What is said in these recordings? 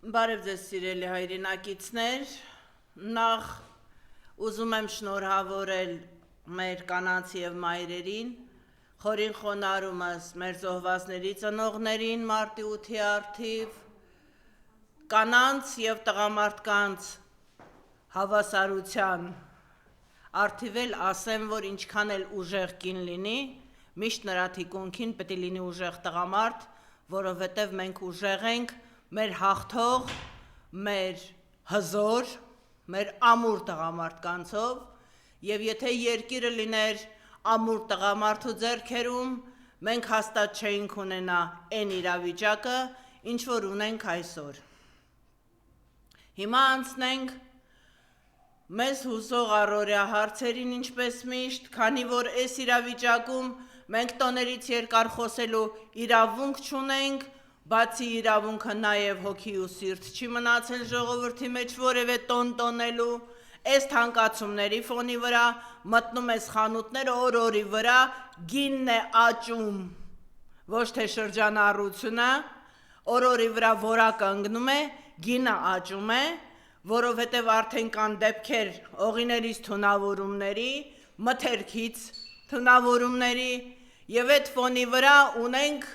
Բարև ձեզ սիրելի հայրենակիցներ, նախ ուզում եմ շնորհավորել մեր կանանց և մայրերին, խորին խոնարհումս մեր զոհվածների ծնողներին մարտի 8-ի առթիվ, կանանց և տղամարդկանց հավասարության առթիվ էլ ասեմ, որ ինչքան էլ ուժեղ կին լինի, միշտ նրա թիկունքին պետք է լինի ուժեղ տղամարդ, որովհետև մենք ուժեղ ենք մեր հաղթող, մեր հզոր, մեր ամուր տղամարդկանցով, և եթե երկիրը լիներ ամուր տղամարդու ձեռքերում, մենք հաստատ չէինք ունենա այն իրավիճակը, ինչ որ ունենք այսօր։ Հիմա անցնենք մեզ հուսող առօրյա հարցերին, ինչպես միշտ, քանի որ այս իրավիճակում մենք տոներից երկար խոսելու իրավունք չունենք, բացի իրավունքը նաև հոգի ու սիրտ չի մնացել ժողովրդի մեջ որևէ տոն տոնելու, այս թանկացումների ֆոնի վրա մտնում ես խանութներ, օր-օրի վրա գինն է աճում, ոչ թե շրջանառությունը, օր-օրի վրա որակը ընկնում է, գինը աճում է, որովհետև արդեն կան դեպքեր օղիներից թունավորումների, մթերքից թունավորումների, և այդ ֆոնի վրա ունենք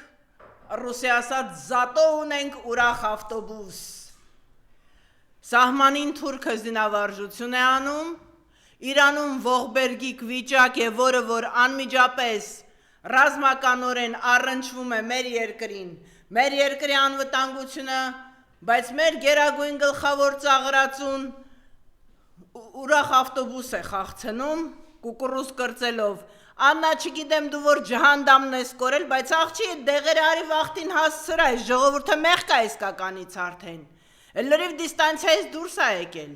ռուսի ասած զատո ունենք ուրախ ավտոբուս։ Սահմանին թուրքը զինավարժություն է անում, Իրանում ողբերգիկ վիճակ է, որը որ անմիջապես ռազմականորեն առնչվում է մեր երկրին, մեր երկրի անվտանգությունը, բայց մեր գերագույն գլխավոր ծաղրածուն ուրախ ավտոբուս է խաղցնում, կուկուռուզ կրծելով, Աննա չգիտեմ դու որ ջհանդամն ես կորել, բայց աղջի այդ դեղերը արի վախտին հասցրա, այս ժողովուրդը մեղք է իսկականից արդեն, լրիվ դիստանցիայից դուրս է եկել։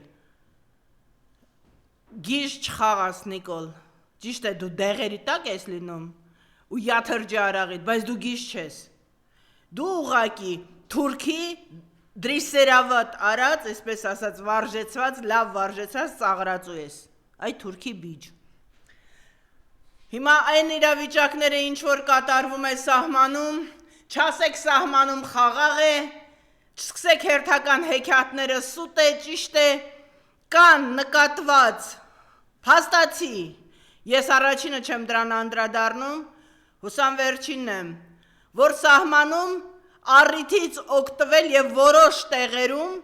Գիժ չխաղաս Նիկոլ, ճիշտ է դու դեղերի տակ ես լինում ու յաթրջի արաղիտ, բայց դու գիժ չես, դու ուղակի թուրքի դրիսերավատ արած, այսպես ասած վարժեցված, լավ վարժեցված ծաղրածու ես, այ թուրքի բիջ։ Հիմա այն իրավիճակները ինչ որ կատարվում է սահմանում, չասեք սահմանում խաղաղ է, չսկսեք հերթական հեքիաթները սուտ է, ճիշտ է, կան նկատված, փաստացի, ես առաջինը չեմ դրան անդրադառնում, հուսամ վերջինն եմ, որ սահմանում առիթից օգտվել և որոշ տեղերում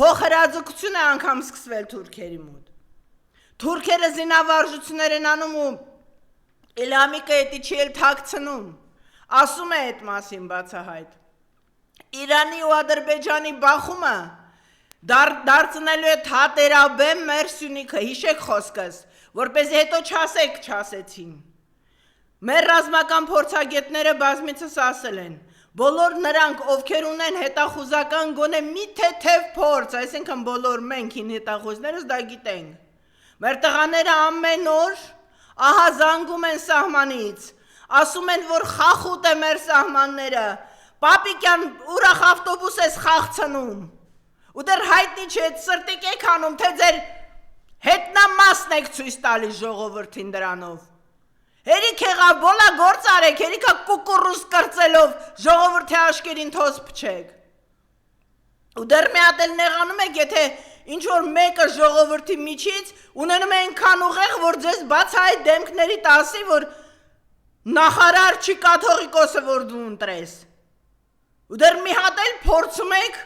փոխհրաձգություն է անգամ սկսվել թուրքերի մոտ։ Թուրքերը զինավարժություններ են անում ու Իլհամիկը էտի չի էլ թաքցնում, ասում է այդ մասին բացահայտ։ Իրանի ու Ադրբեջանի բախումը դարձնելու է թատերաբեմ մեր Սյունիքը, հիշեք խոսքս, որպեսզի հետո չասեք չասեցին։ Մեր ռազմական փորձագետները բազմիցս ասել են, բոլոր նրանք, ովքեր ունեն հետախուզական գոնե մի թեթև փորձ, այսինքն բոլոր մենք հին հետախուզներս դա գիտենք։ Մեր տղաները ամեն օր ահա զանգում են սահմանից, ասում են, որ խախուտ է մեր սահմանները, պապիկյան ուրախ ավտոբուս ես խաղցնում, ու դեռ հայտնի չէ, սրտիկ եք անում, թե ձեր հետնամասն եք ցույց տալիս ժողովրդին դրանով։ Հերիք եղա բոլա գործ արեք, հերիքա կուկուռուզ կրծելով ժողովրդի աշկերին թոզ փչեք։ Ու դեռ մի հատ էլ նեղանում եք, եթե ինչ-որ մեկը ժողովրդի միջից ունենում է այնքան ուղեղ, որ ձեզ բացահայտ դեմքների տասի, որ նախարար չի կաթողիկոսը, որ դու ընտրես։ Ու դեռ մի հատ էլ փորձում եք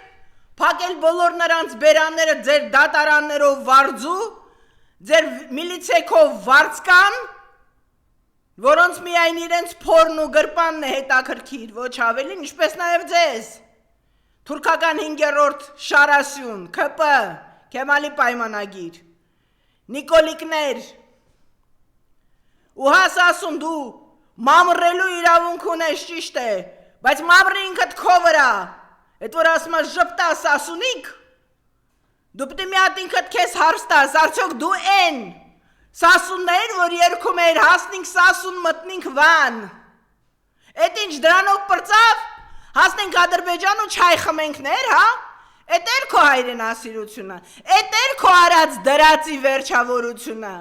փակել բոլոր նրանց բերանները ձեր դատարաններով վարձու, ձեր միլիցեքով վարձկան, որոնց միայն իրենց փորն ու գրպանն է հետաքրքիր, ոչ ավելին, ինչպես նաև ձեզ։ Թուրքական 5-րդ շարասյուն, ՔՊ, Քեմալի պայմանագիր, Նիկոլիկներ, ու հաս ասում դու մամռելու իրավունք ունես ճիշտ է, բայց մամռի ինքդ քո վրա, այդ որ ասում ես ժպտա Սասունիկ, դու պետք է մի հատ ինքդ քեզ հարց տաս, արդյոք դու են Սասուններ, որ երգում էր հասնենք Սասուն մտնենք Վան, այդ ինչ դրանով պրծավ, հասնենք Ադրբեջան ու չայ խմենքներ, հա, էդ էր քո հայրենասիրությունը, էդ էր քո արած դրածի վերջավորությունը,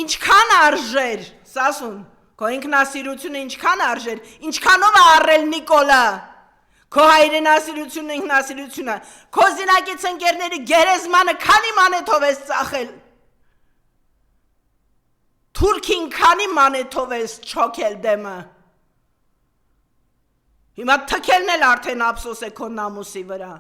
ինչքան արժեր, Սասուն, քո ինքնասիրությունը ինչքան արժեր, ինչքանով է առել Նիկոլը, Քո հայրենասիրությունը, ինքնասիրությունը, քո զինակից ընկերների գերեզմանը քանի մանեթով ես ծախել։ Թուրքին քանի մանեթով ես չոքել դեմը։ Հիմա թքելն էլ արդեն ափսոս է քո նամուսի վրա։